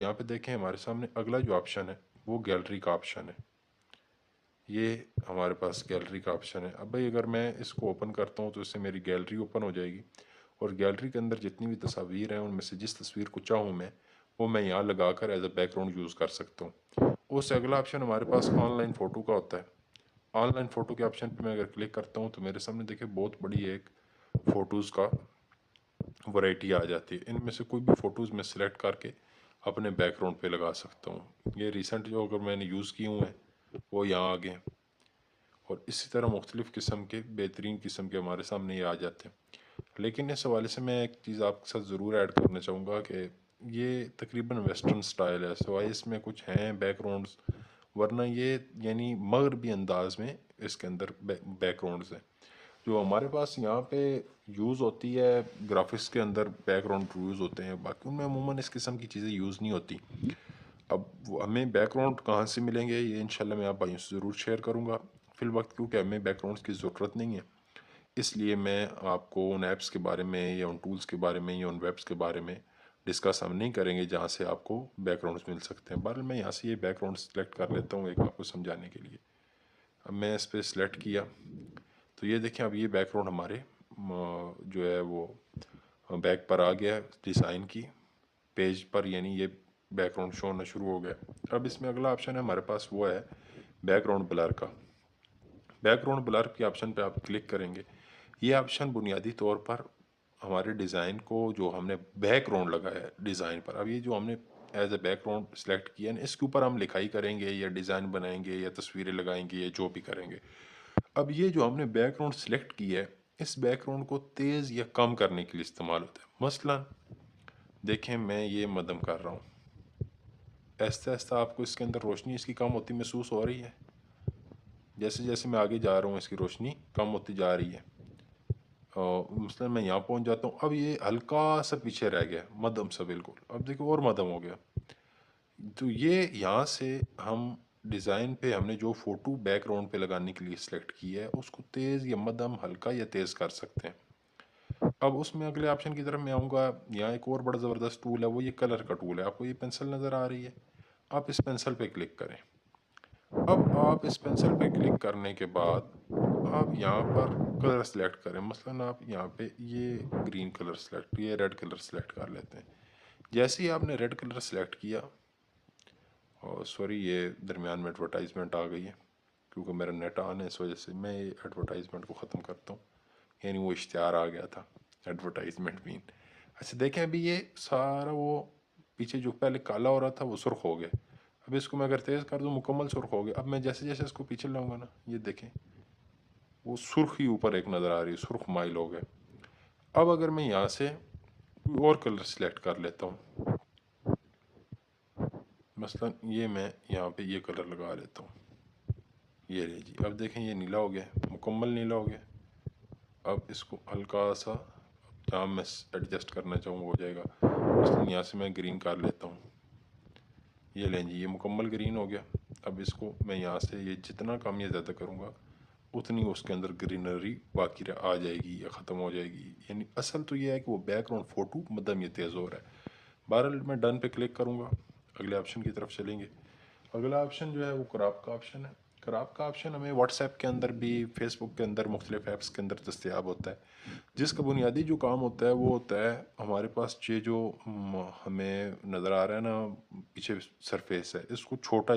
यहाँ पे देखें हमारे सामने अगला जो ऑप्शन है वो गैलरी का ऑप्शन है। ये हमारे पास गैलरी का ऑप्शन है। अब भाई अगर मैं इसको ओपन करता हूँ तो इससे मेरी गैलरी ओपन हो जाएगी और गैलरी के अंदर जितनी भी तस्वीर हैं उनमें से जिस तस्वीर को चाहूँ मैं वो मैं यहाँ लगा कर एज अ बैकग्राउंड यूज़ कर सकता हूँ। उससे अगला ऑप्शन हमारे पास ऑनलाइन फ़ोटो का होता है। ऑनलाइन फ़ोटो के ऑप्शन पे मैं अगर क्लिक करता हूँ तो मेरे सामने देखिए बहुत बड़ी एक फ़ोटोज़ का वैरायटी आ जाती है। इनमें से कोई भी फ़ोटोज़ मैं सिलेक्ट करके अपने बैकग्राउंड पे लगा सकता हूँ। ये रिसेंट जो अगर मैंने यूज़ की हुए हैं वो यहाँ आ गए हैं और इसी तरह मुख्तलिफ़ किस्म के बेहतरीन किस्म के हमारे सामने ये आ जाते हैं। लेकिन इस हवाले से मैं एक चीज़ आपके साथ ज़रूर ऐड करना चाहूँगा कि ये तकरीबन वेस्टर्न स्टाइल है, सिवाय इसमें कुछ हैं बैकग्राउंड्स, वरना ये यानी मगरबी अंदाज में इसके अंदर बैकग्राउंड्स हैं। जो हमारे पास यहाँ पे यूज़ होती है ग्राफिक्स के अंदर बैकग्राउंड यूज़ होते हैं, बाकी उनमें अमूमन इस किस्म की चीज़ें यूज़ नहीं होती। अब हमें बैकग्राउंड कहाँ से मिलेंगे ये इंशाल्लाह मैं आप भाइयों से ज़रूर शेयर करूँगा। फिल वक्त क्योंकि हमें बैकग्राउंड्स की ज़रूरत नहीं है, इसलिए मैं आपको उन ऐप्स के बारे में या उन टूल्स के बारे में या उन वेब्स के बारे में डिस्कस हम नहीं करेंगे जहाँ से आपको बैकग्राउंड्स मिल सकते हैं। बहरहाल मैं यहाँ से ये बैकग्राउंड सेलेक्ट कर लेता हूँ एक आपको समझाने के लिए। अब मैं इस पर सेलेक्ट किया तो ये देखें अब ये बैकग्राउंड हमारे जो है वो बैक पर आ गया डिज़ाइन की पेज पर, यानी ये बैकग्राउंड शो होना शुरू हो गया। अब इसमें अगला ऑप्शन है हमारे पास वो है बैकग्राउंड ब्लर का। बैकग्राउंड ब्लर के ऑप्शन पे आप क्लिक करेंगे। ये ऑप्शन बुनियादी तौर पर हमारे डिज़ाइन को जो हमने बैकग्राउंड लगाया है डिज़ाइन पर, अब ये जो हमने एज ए बैकग्राउंड सेलेक्ट किया है इसके ऊपर हम लिखाई करेंगे या डिज़ाइन बनाएंगे या तस्वीरें लगाएंगे या जो भी करेंगे। अब ये जो हमने बैकग्राउंड सेलेक्ट किया है इस बैकग्राउंड को तेज़ या कम करने के लिए इस्तेमाल होता है। मसलन देखें मैं ये मदम कर रहा हूँ, आहिस्ता आहिस्ता आपको इसके अंदर रोशनी इसकी कम होती महसूस हो रही है। जैसे जैसे मैं आगे जा रहा हूँ इसकी रोशनी कम होती जा रही है। मसलन मैं यहाँ पहुँच जाता हूँ, अब ये हल्का सा पीछे रह गया मध्यम सा बिल्कुल, अब देखो और मध्यम हो गया। तो ये यहाँ से हम डिज़ाइन पे हमने जो फ़ोटो बैकग्राउंड पे लगाने के लिए सिलेक्ट की है उसको तेज़ या मध्यम हल्का या तेज़ कर सकते हैं। अब उसमें अगले ऑप्शन की तरफ मैं आऊँगा। यहाँ एक और बड़ा ज़बरदस्त टूल है वो ये कलर का टूल है। आपको ये पेंसिल नज़र आ रही है, आप इस पेंसिल पे क्लिक करें। अब आप इस पेंसिल पे क्लिक करने के बाद आप यहाँ पर कलर सेलेक्ट करें। मसलन आप यहाँ पे ये ग्रीन कलर सेलेक्ट, ये रेड कलर सेलेक्ट कर लेते हैं। जैसे ही आपने रेड कलर सेलेक्ट किया, और सॉरी ये दरमियान में एडवर्टाइजमेंट आ गई है क्योंकि मेरा नेट ऑन है, इस वजह से मैं ये एडवर्टाइजमेंट को ख़त्म करता हूँ। यानी वो इश्तिहार आ गया था एडवर्टाइजमेंट भी। अच्छा देखें अभी ये सारा वो पीछे जो पहले काला हो रहा था वो सुर्ख हो गया। अब इसको मैं अगर तेज़ कर दूँ मुकम्मल सुर्ख हो गया। अब मैं जैसे जैसे इसको पीछे लाऊंगा ना ये देखें वो सुर्ख ही ऊपर एक नज़र आ रही है, सुर्ख माइल हो गए। अब अगर मैं यहाँ से कोई और कलर सेलेक्ट कर लेता हूँ, मसलन ये मैं यहाँ पे ये कलर लगा लेता हूँ, ये ले जी। अब देखें ये नीला हो गया, मुकम्मल नीला हो गया। अब इसको हल्का सा जहाँ मैं एडजस्ट करना चाहूँ हो जाएगा। मसलन यहाँ से मैं ग्रीन कर लेता हूँ, ये लें जी ये मुकम्मल ग्रीन हो गया। अब इसको मैं यहाँ से ये जितना कम या ज़्यादा करूँगा उतनी उसके अंदर ग्रीनरी बाकी आ जाएगी या ख़त्म हो जाएगी। यानी असल तो ये है कि वो बैकग्राउंड फ़ोटो मध्यम ये तेज़ हो रहा है। बहरहाल मैं डन पे क्लिक करूँगा, अगले ऑप्शन की तरफ चलेंगे। अगला ऑप्शन जो है वो क्रॉप का ऑप्शन है। क्रॉप का ऑप्शन हमें व्हाट्सएप के अंदर भी फेसबुक के अंदर मुख्तलिफ ऐप्स के अंदर दस्तियाब होता है, जिसका बुनियादी जो काम होता है वो होता है हमारे पास ये जो हमें नज़र आ रहा है ना पीछे सरफेस है इसको छोटा